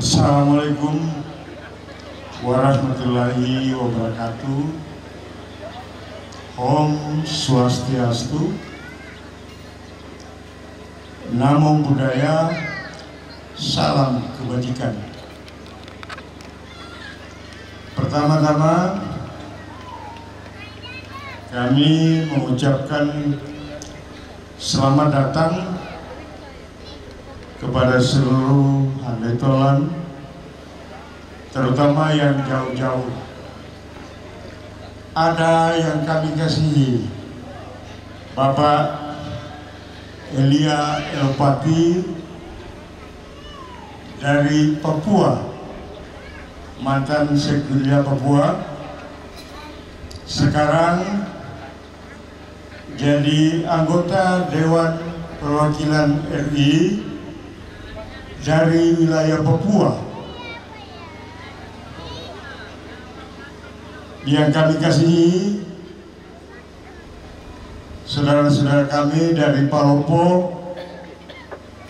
Assalamualaikum warahmatullahi wabarakatuh. Om Swastiastu. Namo Buddhaya. Salam kebajikan. Pertama-tama kami mengucapkan selamat datang kepada seluruh handai tolan, terutama yang jauh-jauh. Ada yang kami kasihi, Bapak Elia Elpati dari Papua, mantan Sekda Papua, sekarang jadi anggota Dewan Perwakilan RI dari wilayah Papua. Yang kami kasihi saudara-saudara kami dari Palopo,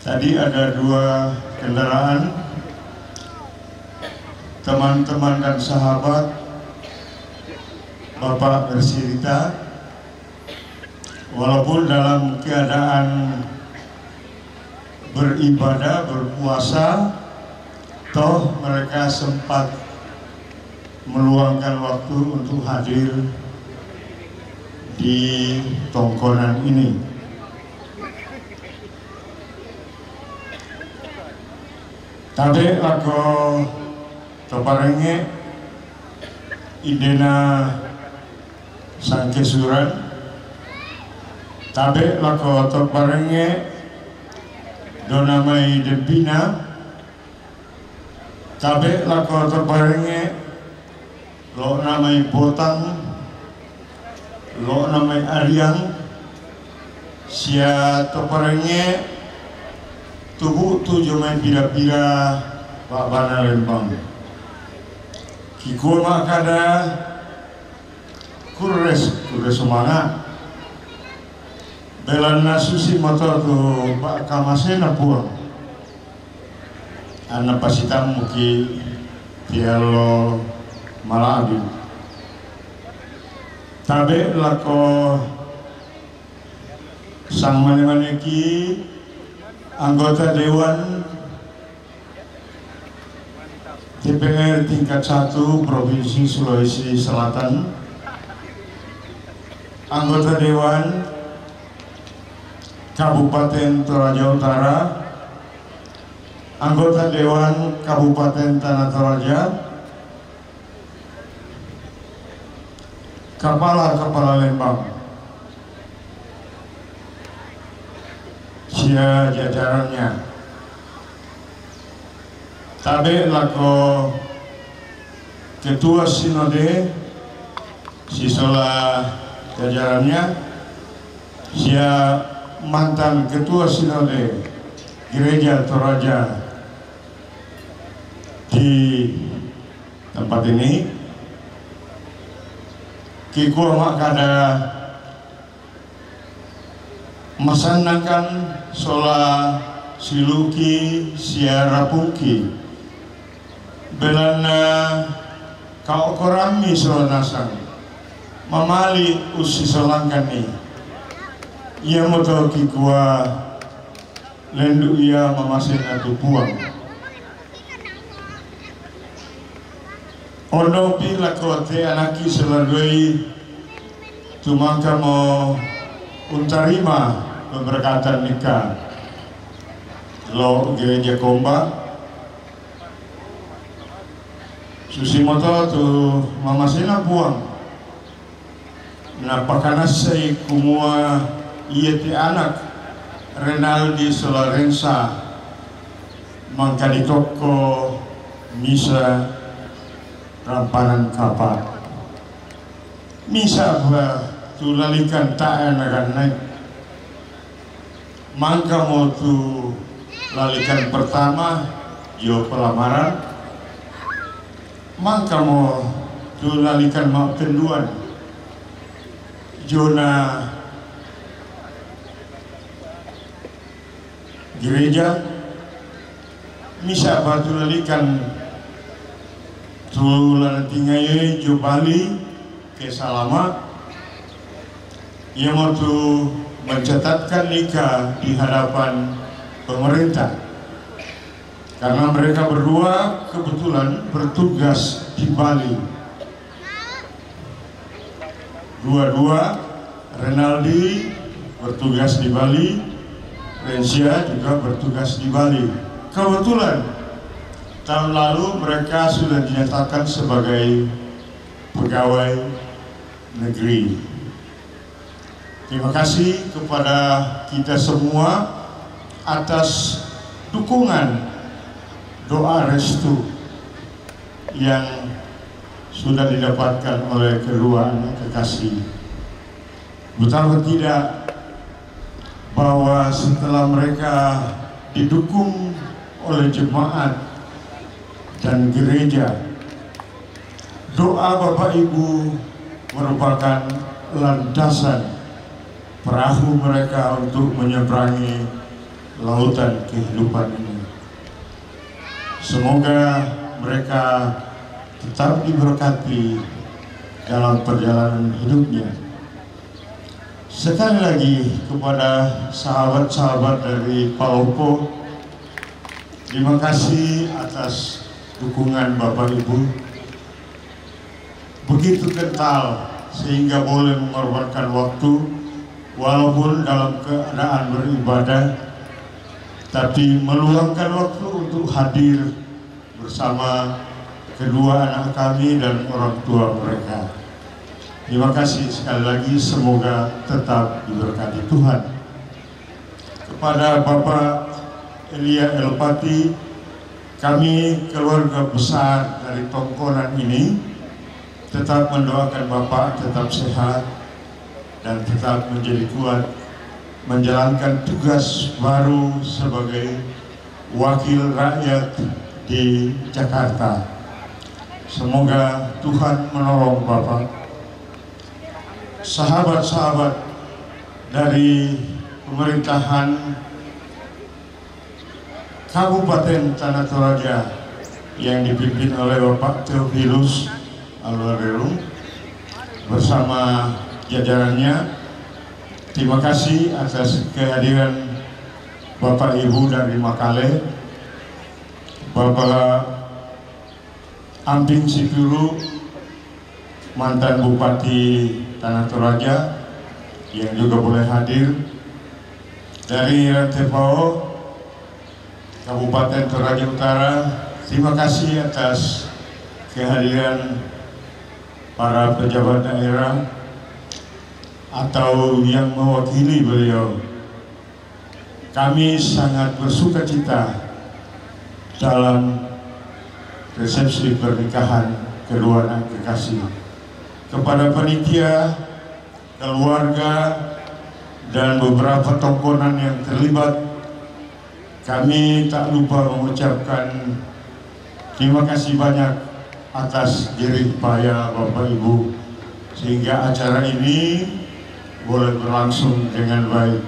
tadi ada 2 kendaraan, teman-teman dan sahabat Bapak Bersirita, walaupun dalam keadaan beribadah, berpuasa, toh mereka sempat meluangkan waktu untuk hadir di tongkonan ini. Tadi aku toparenge idena sangkesuran, tabe lako toparenge donamai debina, tabe lako toparenge lo namai botang, lo namai ariang, sia toparenge tubuh tujuh main pira-pira Pak Bana Lembang. Kiko mak kada kures semangat. Belan nasusi motor tu Pak Kamasena puang. Anak pasitam muki tialo maladi. Tabe lako sang mane-maneki anggota Dewan DPR tingkat 1 Provinsi Sulawesi Selatan, anggota Dewan Kabupaten Toraja Utara, anggota Dewan Kabupaten Tanah Toraja, Kepala Lembang, sia jajarannya. Tabe lako Ketua Sinode sisola jajarannya, sia mantan Ketua Sinode Gereja Toraja di tempat ini. Kiko mak kada masanakan sola siluki siarapuki belana kau korami sola nasang mamali usi solangkani ia moto kikua lendu ia mamasin atu puang ono pila kote anaki seladoi tumangka mo untarima pemberkatan nikah lo gereja Komba susimoto tu mamasina puang napakana sei kumua ieti anak Renaldi Solarensa mangkali toko misa rampanan kapal misa tulalikan taan akan naik mangka mau tu lalikan pertama yo pelamaran, mangka mau tu lalikan mau kenduan jona gereja misa batu lalikan tulan tinggai jo Bali ke Salama yang mau mencatatkan nikah di hadapan pemerintah karena mereka berdua kebetulan bertugas di Bali. Dua-dua, Renaldi bertugas di Bali, Rensia juga bertugas di Bali. Kebetulan tahun lalu mereka sudah dinyatakan sebagai pegawai negeri. Terima kasih kepada kita semua atas dukungan doa restu yang sudah didapatkan oleh kedua anak kekasih. Betapa tidak bahwa setelah mereka didukung oleh jemaat dan gereja, doa Bapak Ibu merupakan landasan perahu mereka untuk menyeberangi lautan kehidupan ini. Semoga mereka tetap diberkati dalam perjalanan hidupnya. Sekali lagi kepada sahabat-sahabat dari Palopo, terima kasih atas dukungan Bapak Ibu. Begitu kental sehingga boleh mengorbankan waktu walaupun dalam keadaan beribadah, tapi meluangkan waktu untuk hadir bersama kedua anak kami dan orang tua mereka. Terima kasih sekali lagi, semoga tetap diberkati Tuhan. Kepada Bapak Elia Elpati, kami keluarga besar dari Tongkonan ini tetap mendoakan Bapak tetap sehat dan tetap menjadi kuat menjalankan tugas baru sebagai wakil rakyat di Jakarta. Semoga Tuhan menolong Bapak. Sahabat-sahabat dari pemerintahan Kabupaten Tanah Toraja yang dipimpin oleh Bapak Theophilus Alvarero bersama jajarannya, terima kasih atas kehadiran Bapak Ibu dari Makale, Bapak Amping Situru, mantan Bupati Tanah Toraja yang juga boleh hadir, dari Rantepao Kabupaten Toraja Utara. Terima kasih atas kehadiran para pejabat daerah atau yang mewakili beliau. Kami sangat bersuka cita dalam resepsi pernikahan kedua anak kekasih. Kepada panitia, keluarga, dan beberapa tongkonan yang terlibat, kami tak lupa mengucapkan terima kasih banyak atas jerih payah Bapak Ibu sehingga acara ini boleh berlangsung dengan baik.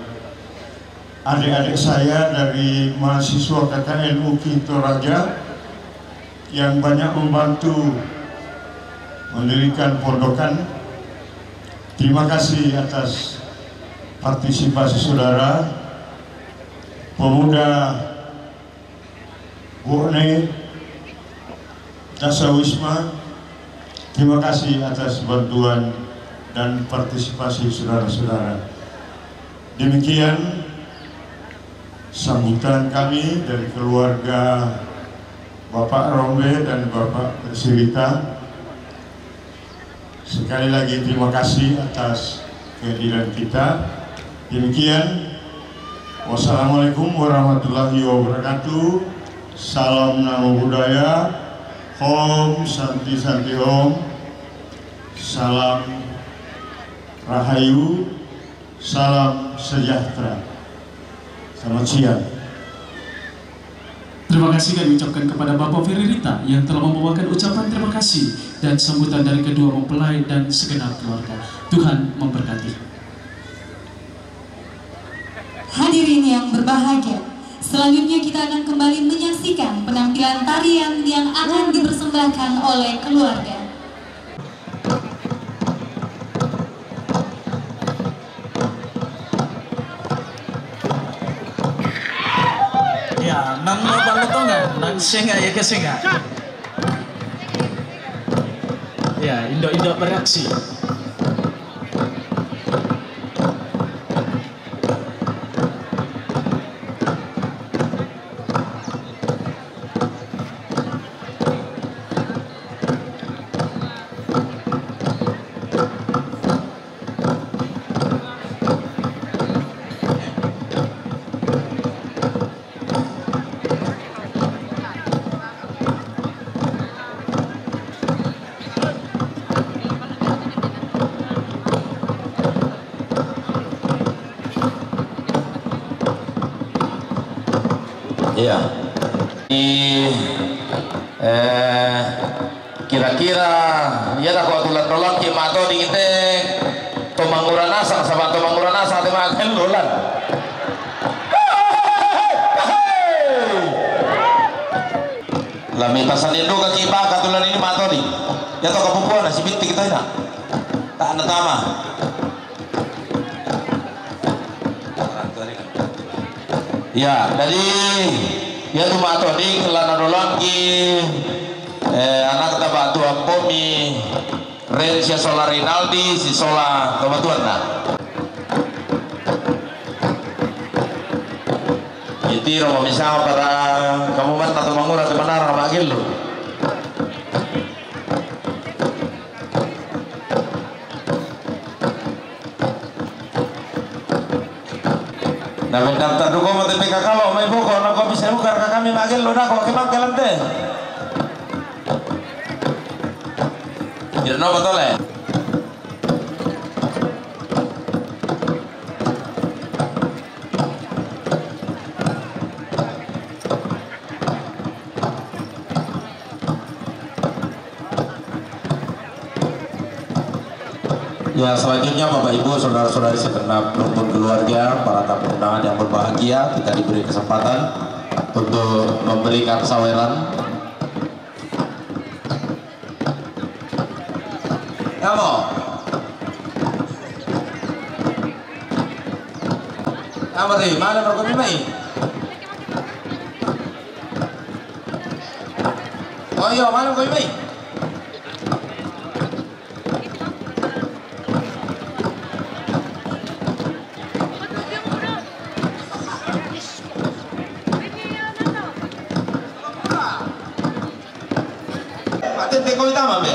Adik-adik saya dari mahasiswa KKN UKI Toraja yang banyak membantu mendirikan pondokan, terima kasih atas partisipasi saudara. Pemuda Bone Dasawisma, terima kasih atas bantuan dan partisipasi saudara-saudara. Demikian sambutan kami dari keluarga Bapak Rombe dan Bapak Persirita. Sekali lagi terima kasih atas kehadiran kita. Demikian, wassalamualaikum warahmatullahi wabarakatuh. Salam Namo Buddhaya, Om Santi Santi Om, salam Rahayu, salam sejahtera. Selamat siang. Terima kasih kami ucapkan kepada Bapak Feririta yang telah membawakan ucapan terima kasih dan sambutan dari kedua mempelai dan segenap keluarga. Tuhan memberkati. Hadirin yang berbahagia, Selanjutnya kita akan kembali menyaksikan penampilan tarian yang akan dipersembahkan oleh keluarga. Ya, nang balot nggak? Nang singa ya ke singa. Ya, Indo bereaksi. Iya. Kira-kira ya dah kalau tulan dolan ki mato di kita tomangguran asa sama tomangguran asa teh makan dolan. Lami pasan indo ka kipa ka tulan ini mato di. Ya to kapupuan si binti kita ina. Tak ada tama. Ya, dari ya tuh mato di kelana dolan ki anak kata batu ampomi Rensia Sola Rinaldi si Sola kebatuan nah. Jadi romo misal para kamu man atau mangura atau mana ramah lo. Nah, daftar dukung mau TPK kalau mau buku, nak kau bisa buka kami magel lo nak kau kemang kelam deh. Tidak nak betul le. Ya, selanjutnya Bapak Ibu, saudara-saudari segenap rumpun keluarga, para tamu undangan yang berbahagia, kita diberi kesempatan untuk memberikan saweran. Kamu, kamu di mana rokok ini? Oh iya, mana rokok ini? Kau utama be.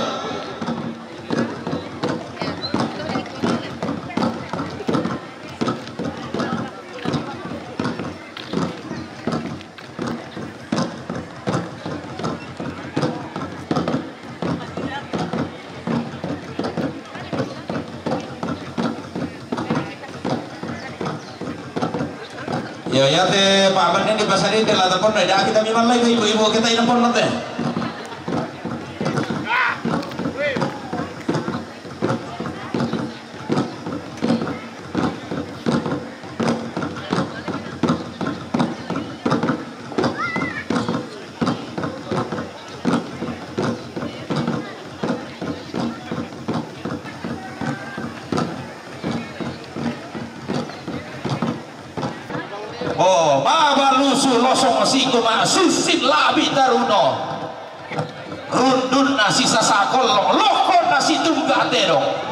Ya teh Pak Aman ini di pasar ini telah telepon dah kita memang lagi ibu-ibu kita ini pun nanti. Oh, mabalusu losong siku ma sisit labi taruno. Rundun nasi sasakol lokon nasi tunggatero.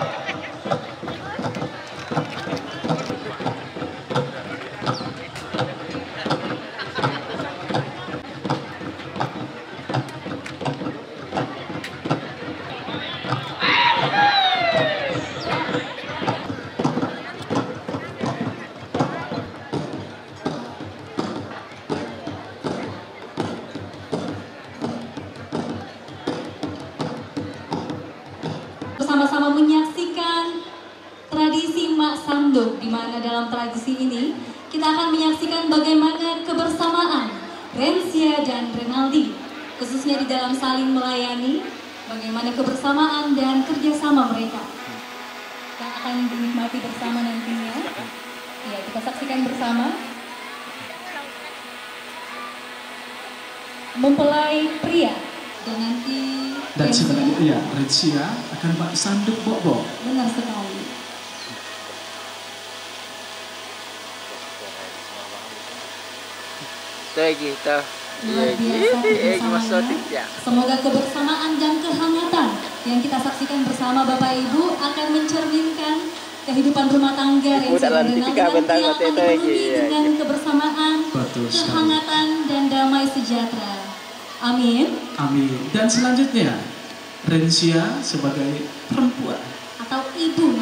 Bersama-sama menyaksikan tradisi Mak Sandok, di mana dalam tradisi ini kita akan menyaksikan bagaimana kebersamaan Rensia dan Renaldi, khususnya di dalam saling melayani, bagaimana kebersamaan dan kerjasama mereka yang akan dinikmati bersama nantinya. Ya, kita saksikan bersama. mempelai pria. Dan nanti Dan sebenarnya Rensia akan Pak Sanduk Bobo. benar sekali. Luar biasa kebersamaannya. Semoga kebersamaan dan kehangatan yang kita saksikan bersama Bapak Ibu akan mencerminkan kehidupan rumah tangga Rensia dan Renaldi yang akan dipenuhi dengan kebersamaan, kehangatan dan damai sejahtera. Amin. Amin. Dan selanjutnya Rensia sebagai perempuan Atau ibu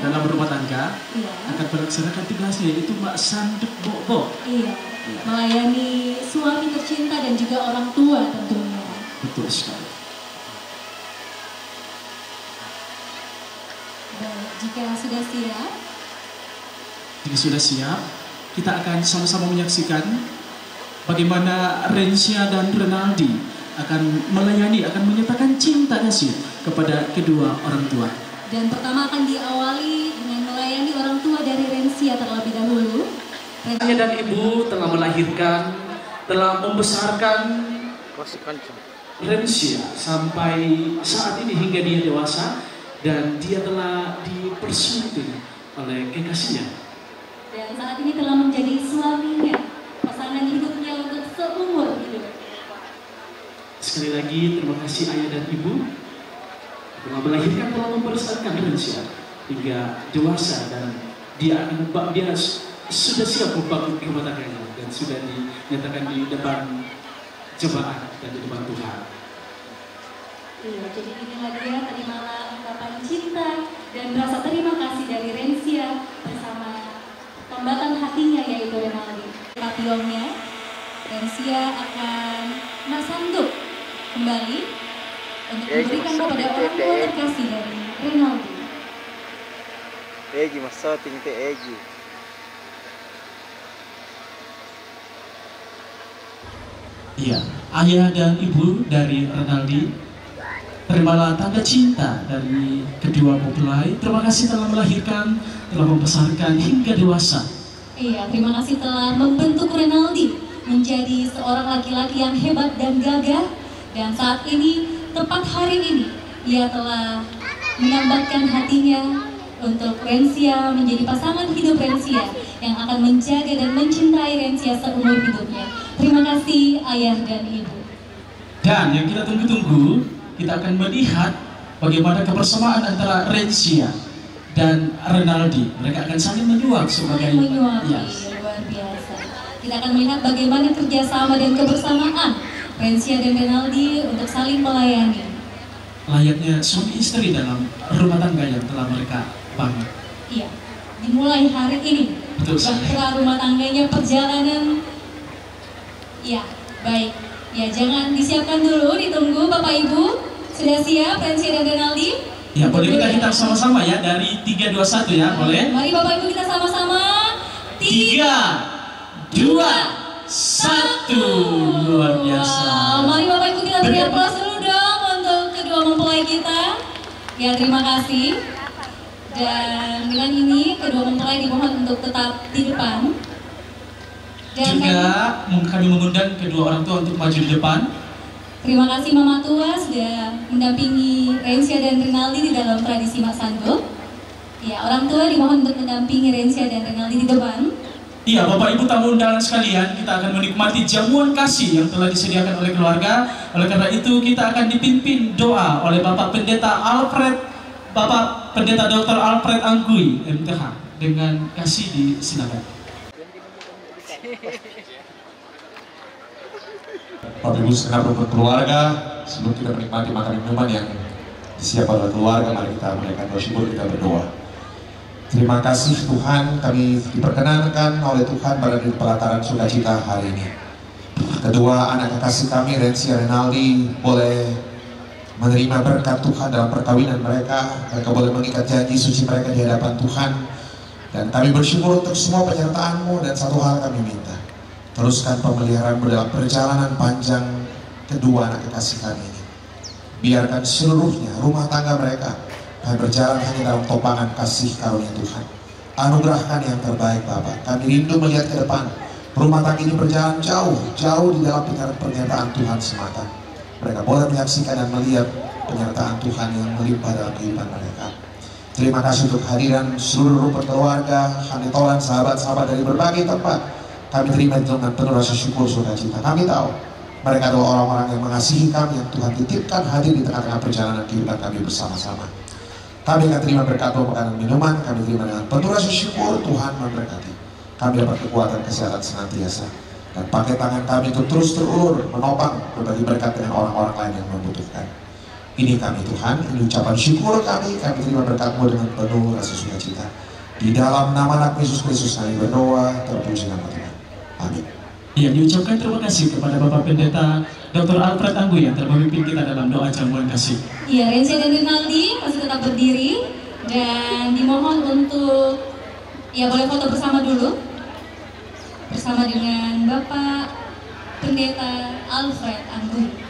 dalam rumah tangga Iya. akan melaksanakan tugasnya, yaitu Mbak Sanduk Bobo. Iya. Melayani suami tercinta dan juga orang tua tentunya. Betul sekali. Baik, jika sudah siap, Jika sudah siap, kita akan sama-sama menyaksikan bagaimana Rensia dan Renaldi akan melayani, akan menyatakan cinta kasih kepada kedua orang tua. dan pertama akan diawali dengan melayani orang tua dari Rensia terlebih dahulu. Ayah dan ibu telah melahirkan, telah membesarkan Rensia sampai saat ini hingga dia dewasa, dan dia telah dipersunting oleh kekasihnya. Dan saat ini telah menjadi suaminya, pasangan hidupnya untuk seumur hidup. Sekali lagi terima kasih ayah dan ibu telah melahirkan, telah membesarkan Rensia hingga dewasa, dan dia sudah siap membangun rumah tangganya dan sudah dinyatakan di depan jemaat dan di depan Tuhan. Iya, jadi inilah dia, terimalah ungkapan cinta dan rasa terima kasih dari Rensia bersama tambatan hatinya yaitu Renaldi. Papillonnya, Rensia akan Sanduk kembali untuk memberikan kepada orang tua terkasih dari Renaldi. Egi masoting te Egi. Iya, ayah dan ibu dari Renaldi, terimalah tanda cinta dari kedua mempelai. Terima kasih telah melahirkan, telah membesarkan hingga dewasa. Iya, terima kasih telah membentuk Renaldi menjadi seorang laki-laki yang hebat dan gagah. Dan saat ini, tepat hari ini, ia telah menambatkan hatinya untuk Rensia menjadi pasangan hidup Rensia yang akan menjaga dan mencintai Rensia seumur hidupnya. Terima kasih ayah dan ibu. Dan yang kita tunggu-tunggu, kita akan melihat bagaimana kebersamaan antara Rensia dan Renaldi. Mereka akan saling menyuap sebagai menyuapi, luar biasa. Kita akan melihat bagaimana kerjasama dan kebersamaan Rensia dan Renaldi untuk saling melayani. Layaknya suami istri dalam rumah tangga yang telah mereka bangun. Iya, dimulai hari ini. Betul sekali. Bahtera rumah tangganya perjalanan. Iya, baik. Ya, jangan disiapkan dulu, ditunggu Bapak Ibu. Sudah siap Rensia dan Renaldi? Ya, boleh kita hitung sama-sama ya, dari 3, 2, 1 ya, boleh? Mari Bapak Ibu kita sama-sama. 3, 2, 1. Luar biasa. Wow, mari Bapak Ibu kita beri aplaus dulu dong untuk kedua mempelai kita. Ya, terima kasih. Dan dengan ini kedua mempelai dimohon untuk tetap di depan. Dan Juga kami mengundang kedua orang tua untuk maju di depan. terima kasih Mama Tua sudah mendampingi Rensia dan Renaldi di dalam tradisi Mak Sanduk. Ya, orang tua dimohon untuk mendampingi Rensia dan Renaldi di depan. Iya, Bapak Ibu tamu undangan sekalian, kita akan menikmati jamuan kasih yang telah disediakan oleh keluarga. Oleh karena itu, kita akan dipimpin doa oleh Bapak Pendeta Dr. Alfred Anggui, MTH, dengan kasih disilakan. Bapak Ibu segenap rukun keluarga, sebelum kita menikmati makan minuman yang disiapkan oleh keluarga, mari kita menaikkan bersyukur, kita berdoa. Terima kasih Tuhan, kami diperkenankan oleh Tuhan pada pelataran sukacita hari ini. Kedua anak kekasih kami, Rensia Renaldi, boleh menerima berkat Tuhan dalam perkawinan mereka. Mereka boleh mengikat janji suci mereka di hadapan Tuhan. Dan kami bersyukur untuk semua penyertaan-Mu, dan satu hal kami minta, teruskan pemeliharaan-Mu dalam perjalanan panjang kedua anak kekasih kami ini. Biarkan seluruhnya rumah tangga mereka akan berjalan hanya dalam topangan kasih karunia Tuhan. Anugerahkan yang terbaik Bapak. Kami rindu melihat ke depan Rumah tangga ini berjalan jauh di dalam pernyataan Tuhan semata. Mereka boleh menyaksikan dan melihat penyertaan Tuhan yang melimpah dalam kehidupan mereka. Terima kasih untuk hadiran seluruh rumpun keluarga, hanitolan, sahabat-sahabat dari berbagai tempat. Kami terima dengan penuh rasa syukur sukacita. Kami tahu mereka adalah orang-orang yang mengasihi kami, yang Tuhan titipkan hadir di tengah-tengah perjalanan kehidupan kami bersama-sama. Kami akan terima berkat makanan minuman, kami terima dengan penuh rasa syukur. Tuhan memberkati. Kami dapat kekuatan kesehatan senantiasa. Dan pakai tangan kami untuk terus terulur, menopang berbagi berkat dengan orang-orang lain yang membutuhkan. Ini kami Tuhan, ini ucapan syukur kami terima berkat-Mu dengan penuh rasa sukacita. Di dalam nama anak Yesus Kristus kami berdoa, terpuji nama Tuhan. Amin. Ya, diucapkan terima kasih kepada Bapak Pendeta Dr. Alfred Anggu yang telah memimpin kita dalam doa jamuan kasih. Iya, Rensia dan Rinaldi masih tetap berdiri dan dimohon untuk boleh foto bersama dulu bersama dengan Bapak Pendeta Alfred Anggu.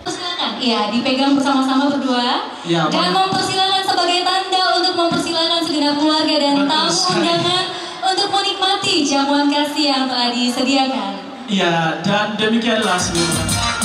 Silakan, dipegang bersama-sama berdua dan mempersilakan sebagai tanda untuk mempersilakan segenap keluarga dan tamu undangan untuk menikmati jamuan kasih yang telah disediakan. Iya, dan demikianlah seluruh.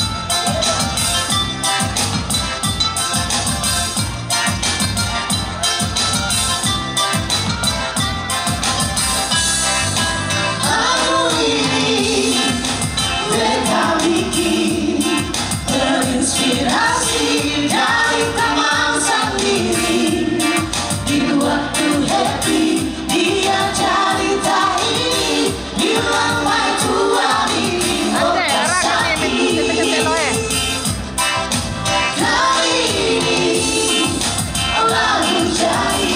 Inspirasi dari teman sendiri. Di waktu happy dia ceritai, bilang baik Tuhan ini mempersati. Kali ini lalu jadi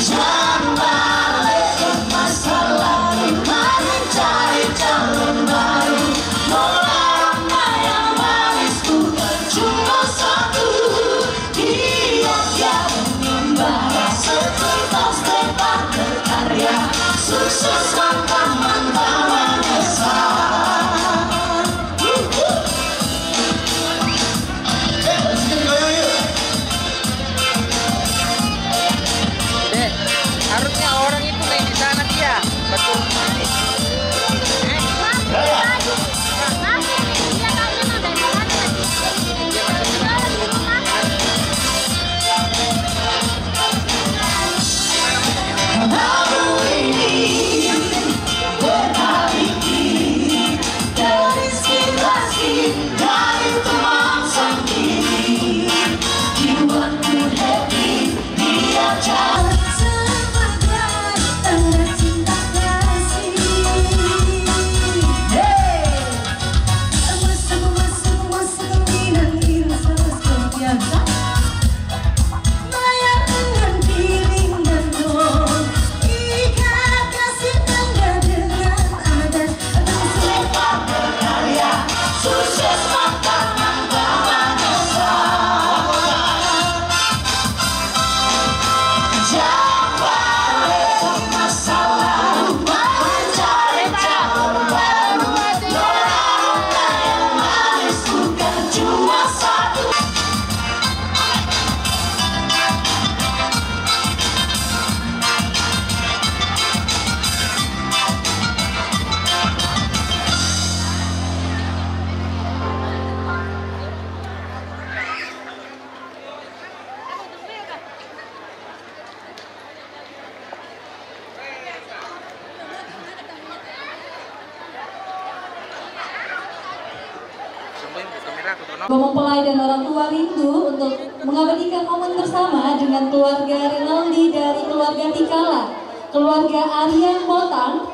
jangan balik ke masa lalu, mencari calon baru. Sukses mantap menyesal. Dek, harusnya orang itu main di sana dia. Betul. Mempelai dan orang tua rindu untuk mengabadikan momen bersama dengan keluarga Rinaldi dari keluarga Tikala, keluarga Aryan Botang,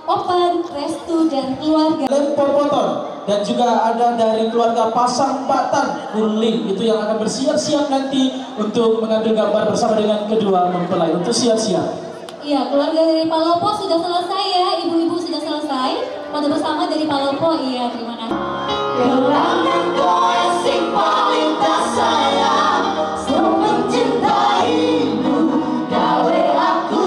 Opan, Restu, dan keluarga Lempor Motor, dan juga ada dari keluarga Pasang Batan Kurling, itu yang akan bersiap-siap nanti untuk mengambil gambar bersama dengan kedua mempelai. Untuk siap-siap. Iya, keluarga dari Palopo sudah selesai ya, ibu-ibu sudah selesai. Foto bersama dari Palopo, iya, terima kasih. Gerangan koleksi paling tak sayang, selalu mencintaimu, gawe aku.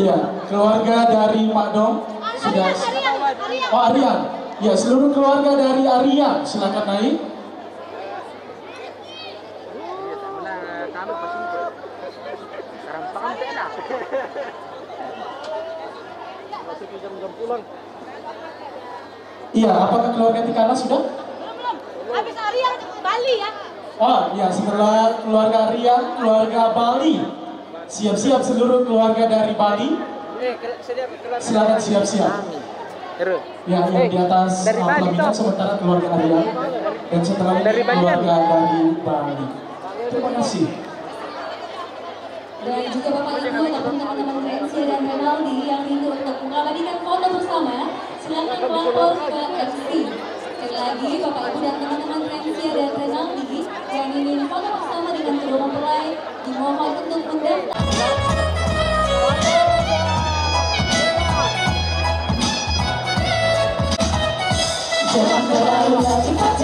Iya, keluarga dari Pak Dong sudah. Oh, Aryan. Ya, seluruh keluarga dari Aryan silakan naik. Iya, apakah keluarga Tikana sudah? Belum. Habis Aryan Bali ya. Oh, ya, setelah keluarga Aryan, keluarga Bali. Siap-siap seluruh keluarga dari Bali. Silakan siap-siap. Ya, yang di atas pelaminan sementara keluarga Aryan. Dan setelah ini keluarga dari Bali. Terima kasih. Dan juga Bapak Ibu ataupun teman-teman Rensia dan Renaldi yang rindu untuk mengabadikan foto bersama, silakan melapor ke MC. Sekali lagi Bapak Ibu dan teman-teman Rensia dan Renaldi yang ingin foto bersama dengan kedua mempelai dimohon untuk mendaftar. Jangan terlalu cepat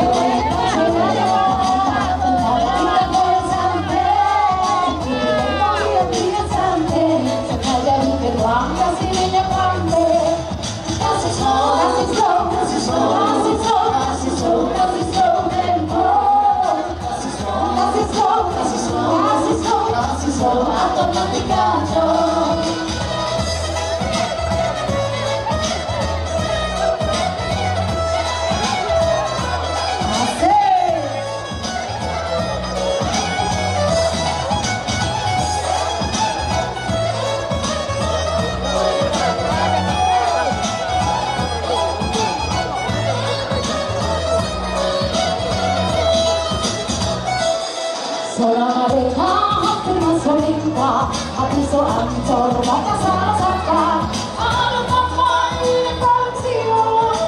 hati so ancur maka sama-sama ada pemain pensiu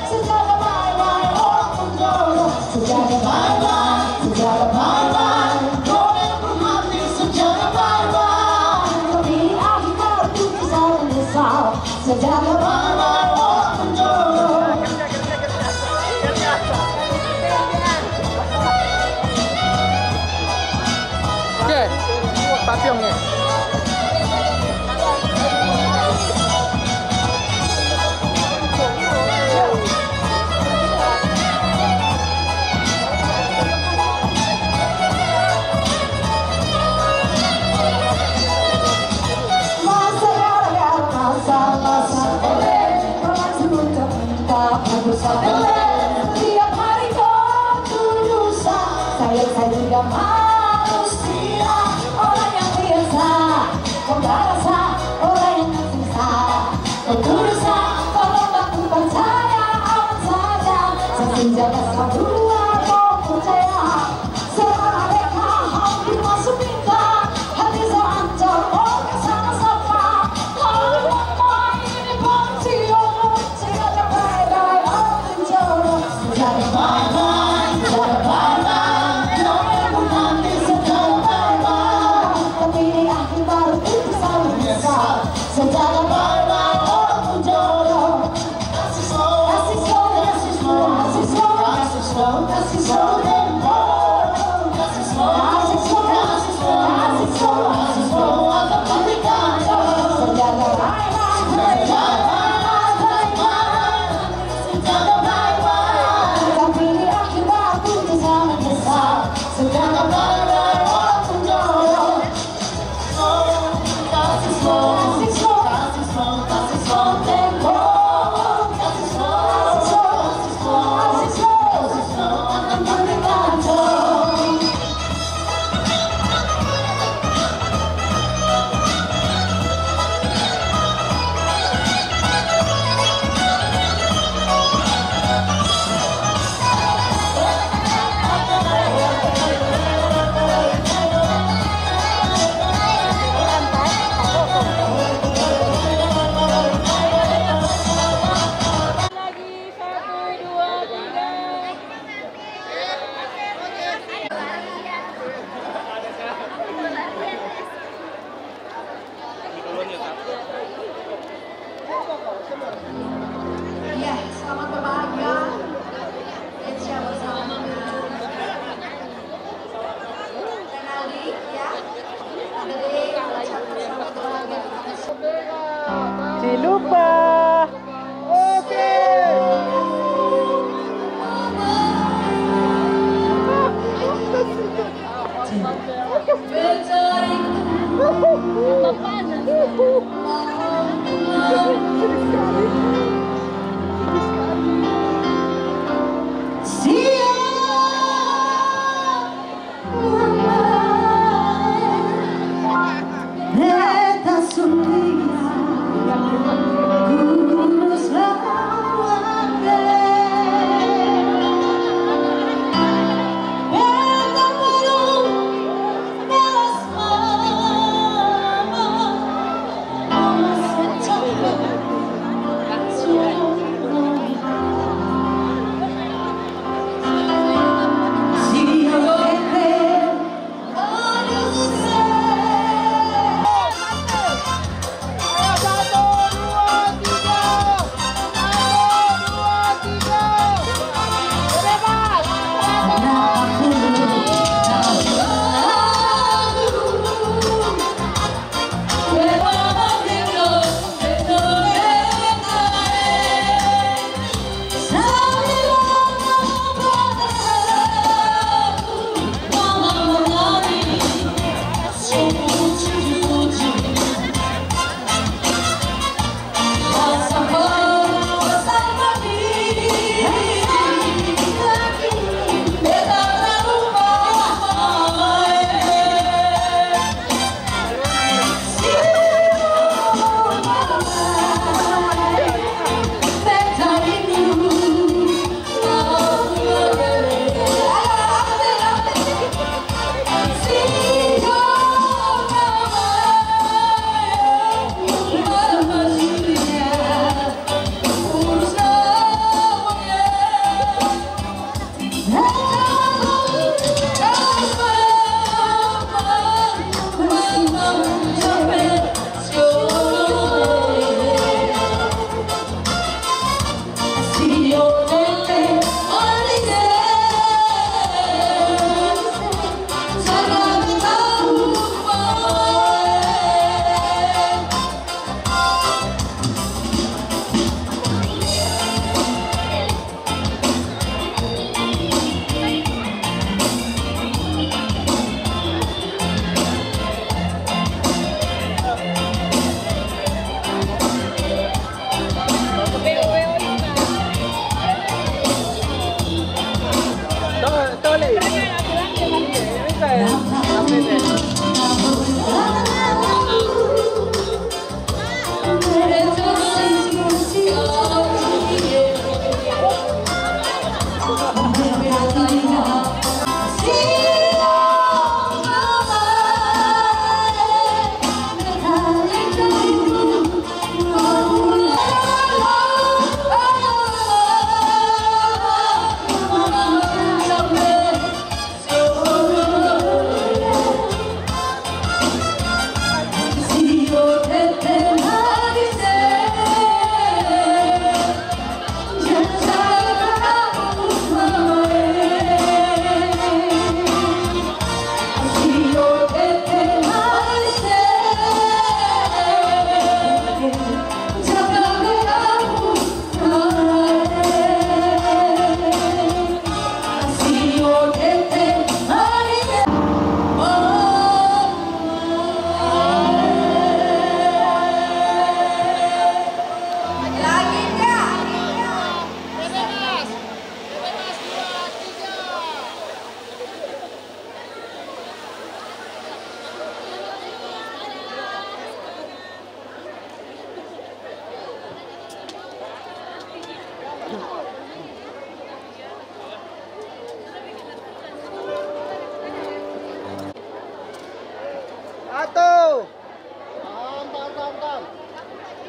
sejaga bye-bye orang penjuru sejaga bye-bye sejaga bye-bye golek berhati sejaga bye-bye tapi akhir itu bisa menyesal sejaga bye-bye orang penjuru. Oke, papillonnya. Tiap hari ketulusan saya juga manusia orang yang biasa kau gak rasa orang yang tersisa ketulusan kalau aku percaya aman saja senjata satu mau percaya seorang mereka hampir masuk minta hati seancam orang sama-sama kalau mau ini pensiun sejaga bye-bye orang penjuru sejaga bye-bye sejaga bye-bye orang yang menanti sejaga bye-bye tapi akhir baru itu selalu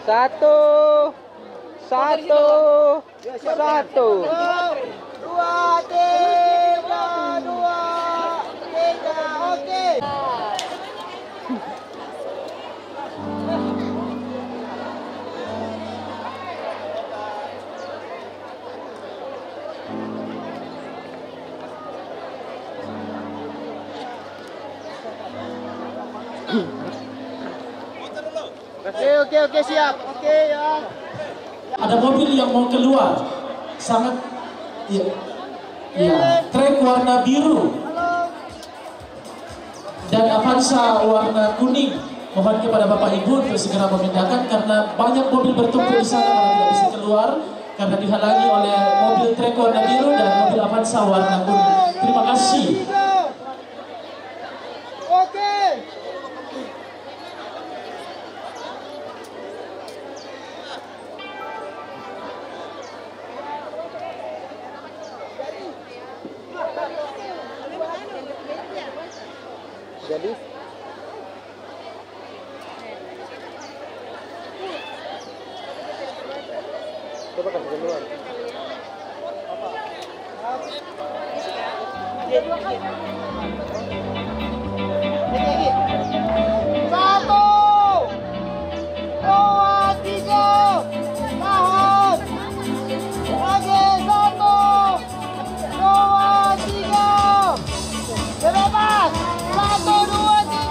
Satu. 2, 3, 2, 3, oke. Oke, siap. Oke ya. Ada mobil yang mau keluar, sangat trek warna biru dan Avanza warna kuning. Mohon kepada Bapak Ibu untuk segera memindahkan karena banyak mobil bertumpuk di sana karena tidak bisa keluar karena dihalangi oleh mobil trek warna biru dan mobil Avanza warna kuning. Terima kasih. Oke. Jadi coba kasih keluar. Satu, 2, 3, tahan. Oke, 1, 2, 3, bebas. 1, 2, 3.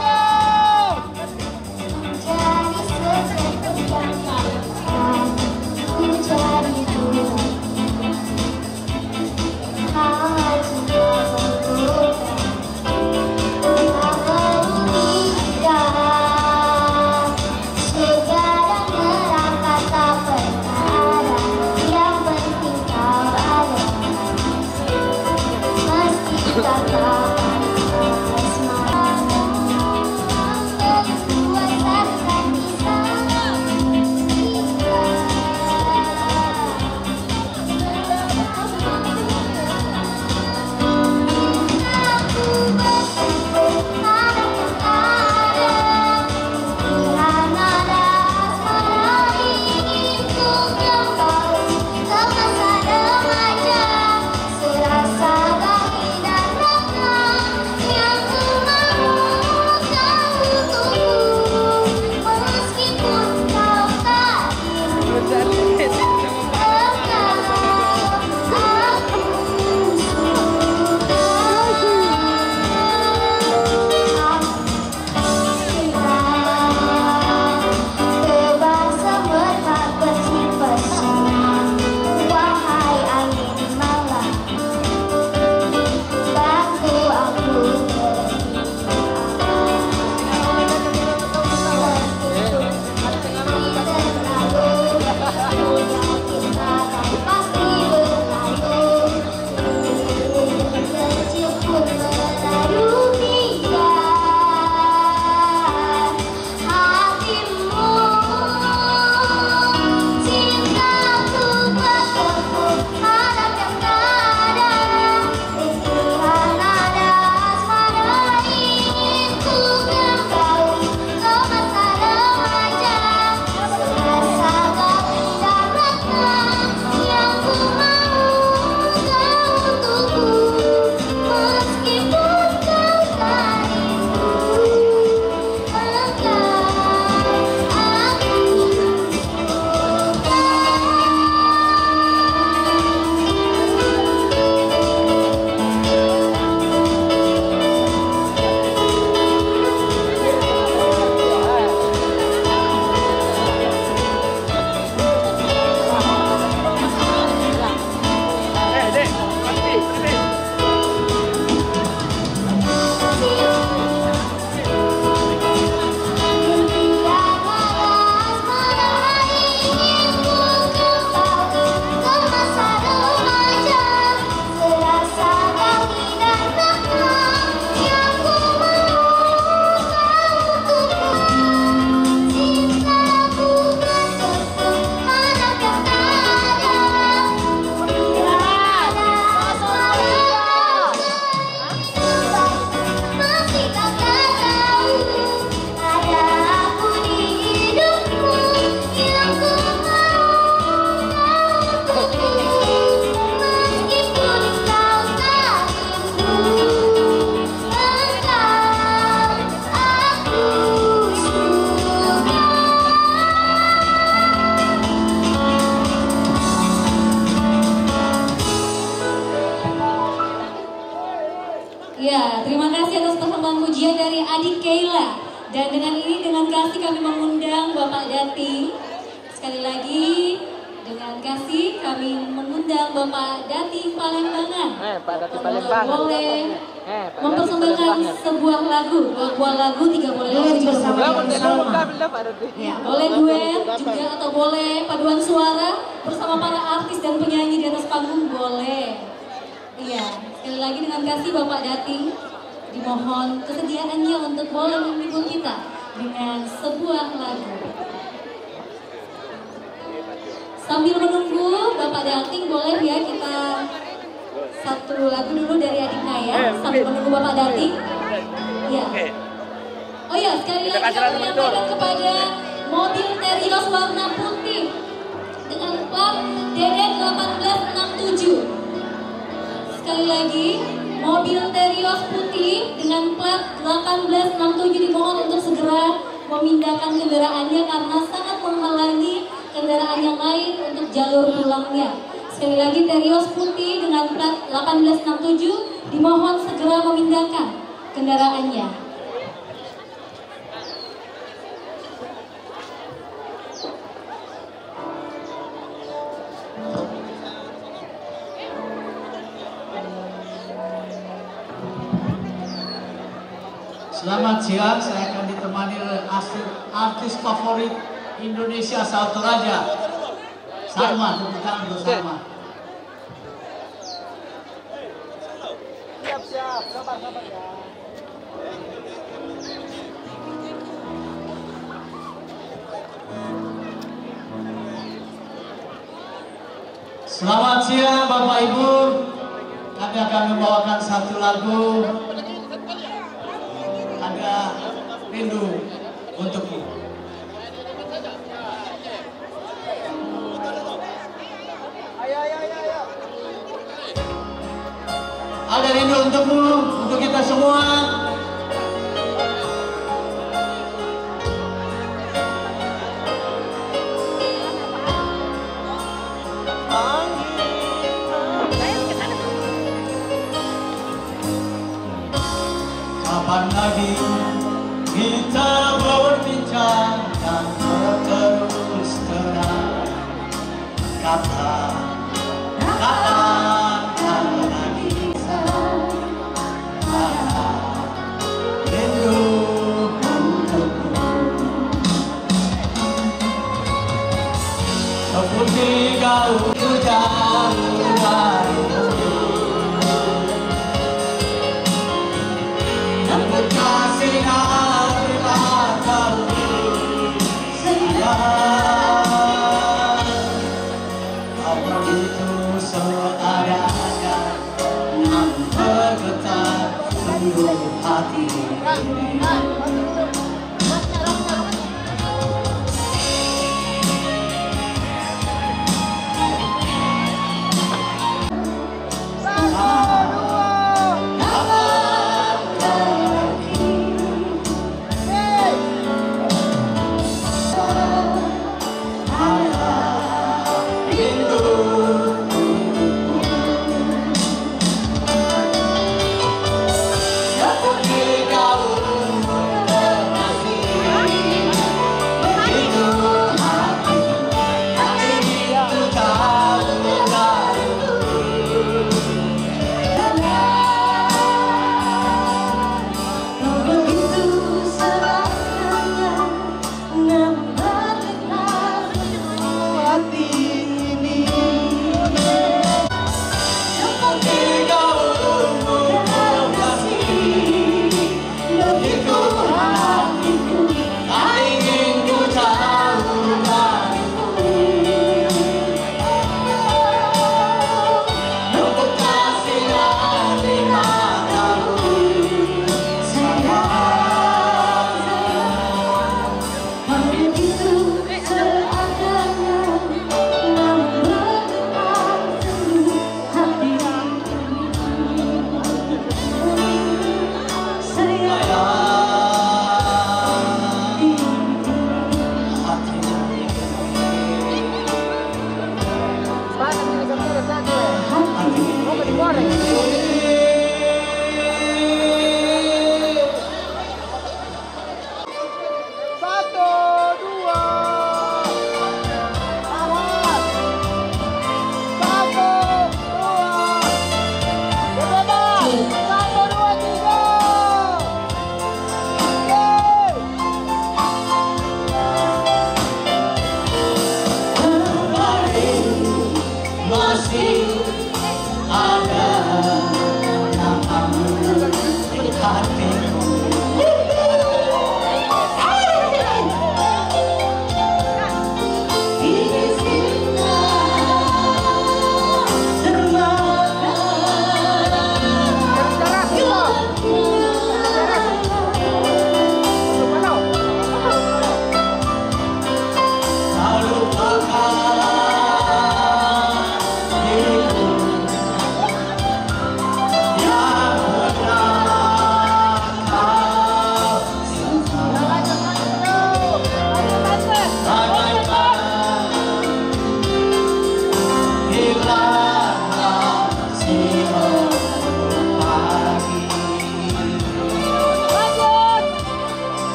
kasih atas persembahan pujian dari adik Keila. Dan dengan ini, dengan kasih kami mengundang Bapak Dating. Sekali lagi, dengan kasih kami mengundang Bapak Dating Palembang. Pak Dating Palembang. Boleh mempersembahkan sebuah lagu. Sebuah lagu 3 boleh lagu juga bersama. Ya, boleh duet juga atau boleh paduan suara bersama para artis dan penyanyi di atas panggung boleh. Iya, sekali lagi dengan kasih Bapak Dating dimohon kesediaannya untuk boleh menghibur kita dengan sebuah lagu. Sambil menunggu Bapak Dating boleh ya kita satu lagu dulu dari adik Naya sambil menunggu Bapak Dating. Ya. Oh ya, sekali lagi kami menyampaikan kepada mobil Terios warna putih dengan plat DD 1867. Sekali lagi, mobil Terios putih dengan plat 1867 dimohon untuk segera memindahkan kendaraannya karena sangat menghalangi kendaraan yang lain untuk jalur pulangnya. Sekali lagi, Terios putih dengan plat 1867 dimohon segera memindahkan kendaraannya. Selamat siang, saya akan ditemani oleh artis favorit Indonesia Salto Raja. Salma, tepuk tangan untuk Salma. Siap, sabar ya. Selamat siang Bapak Ibu. Kami akan membawakan satu lagu. Ada rindu untukmu. Ada rindu untukmu, untuk kita semua. Kapan lagi kita berbincang dan terus terang? Kapan lagi rindu untukmu. Seperti gaul jauh dari kasih hari kau sayang, apa itu seadanya yang bergetar seluruh hati.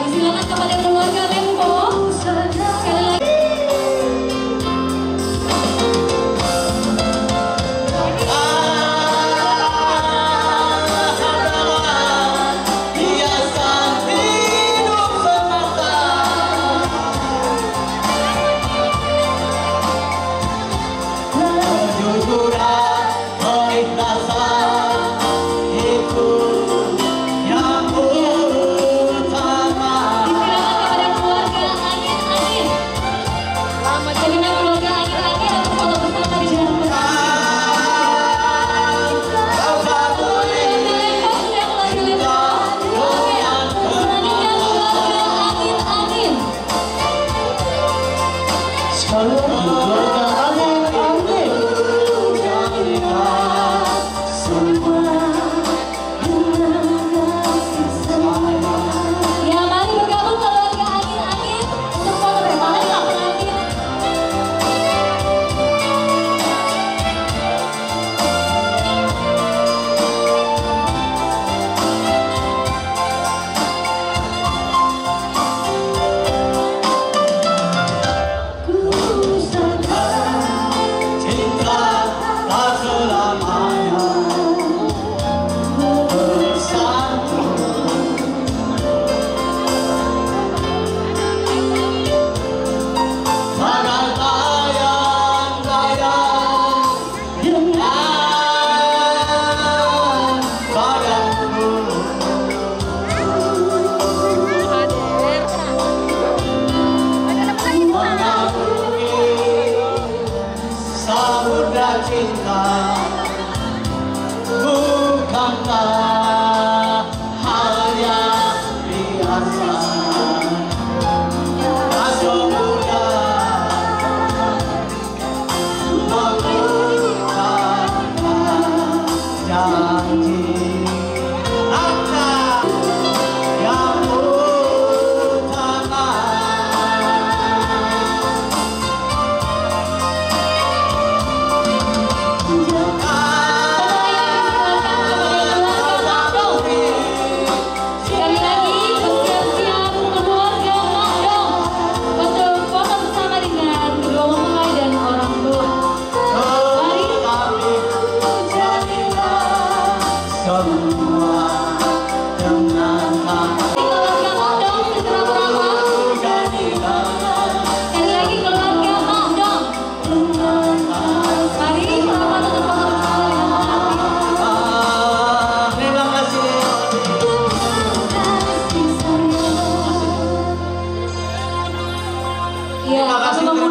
disilakan kepada keluarga Lempo. Sekali lagi.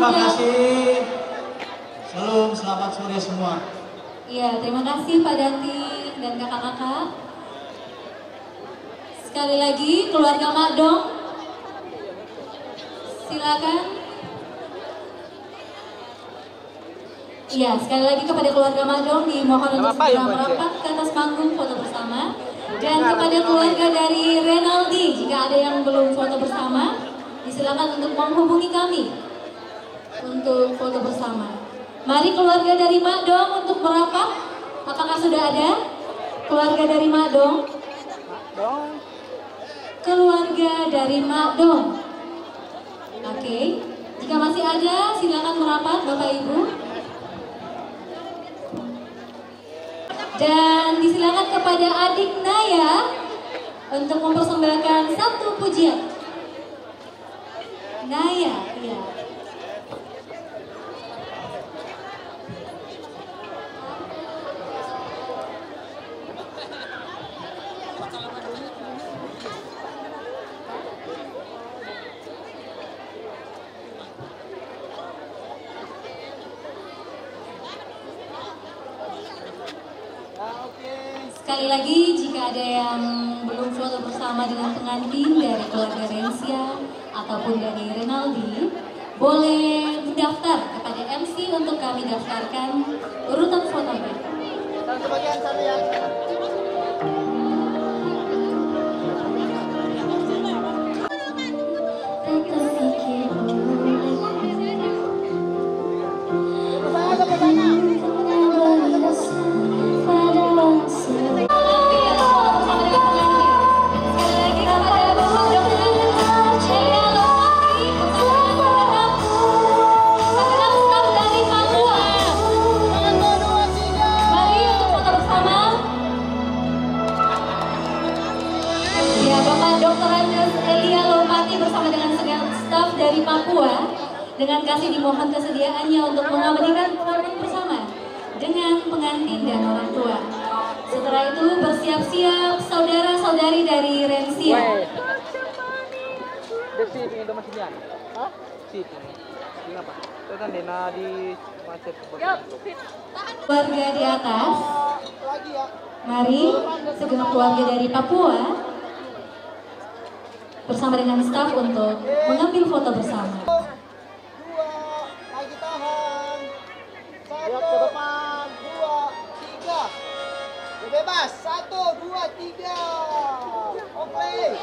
Terima kasih. Salam, selamat sore semua. Iya, terima kasih Pak Danti dan kakak-kakak. Sekali lagi keluarga Makdong, silakan. Iya, sekali lagi kepada keluarga Makdong dimohon untuk segera merapat ke atas panggung foto bersama. Dan kepada keluarga dari Renaldi, jika ada yang belum foto bersama, disilakan untuk menghubungi kami untuk foto bersama. Mari keluarga dari Makdong untuk merapat. Apakah sudah ada keluarga dari Makdong? Keluarga dari Makdong. Oke, jika masih ada, silakan merapat Bapak Ibu. Dan disilakan kepada adik Naya untuk mempersembahkan satu pujian. Naya, iya. Sekali lagi, jika ada yang belum foto bersama dengan pengantin dari keluarga Rensia ataupun dari Renaldi, boleh mendaftar kepada MC untuk kami daftarkan urutan fotonya. Sebagian sana ya. Sekali lagi kepada Dr. Andes Elia Lomati bersama dengan segala staf dari Papua dengan kasih dimohon kesediaannya untuk mengabadikan momen bersama dengan pengantin dan orang tua. Setelah itu bersiap-siap saudara-saudari dari Rensia. Keluarga di atas, mari segenap keluarga dari Papua bersama dengan staf untuk mengambil foto bersama. Lagi tahan. 1, 2, 3. Bebas. 1, 2, 3. Oke.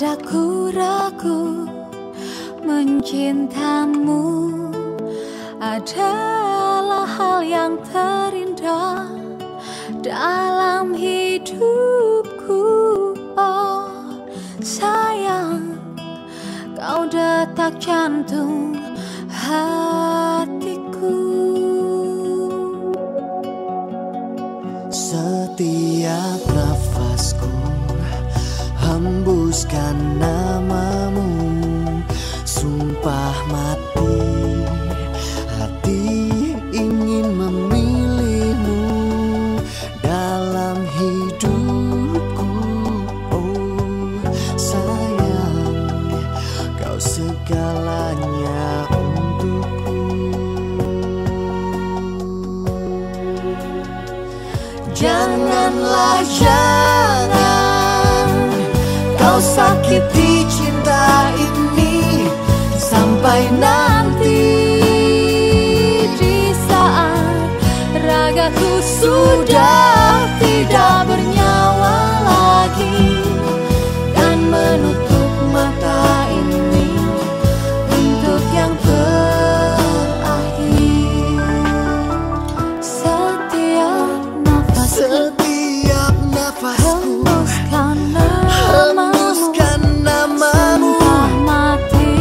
Aku ragu mencintamu adalah hal yang terindah dalam hidupku. Oh sayang, kau detak jantung hatiku. Setiap nafasku hembuskan namamu, sumpah mati hati ingin memilihmu dalam hidupku. Oh sayang, kau segalanya untukku. Janganlah jangan kau sakiti cinta ini sampai nanti di saat ragaku sudah tidak bernyawa lagi dan menutup mata ini untuk yang terakhir. Setiap nafasku hembuskan namamu,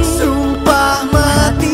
sumpah mati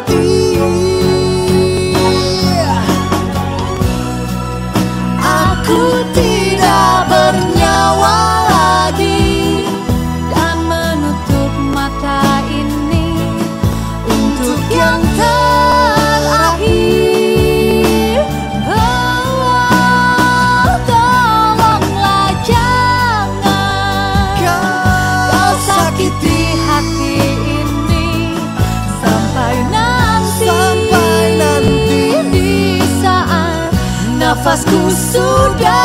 nanti. Aku tidak bernyawa lagi dan menutup mata ini untuk yang terakhir. Oh, tolonglah jangan kau sakiti hati ini sampai nanti di saat nafasku sudah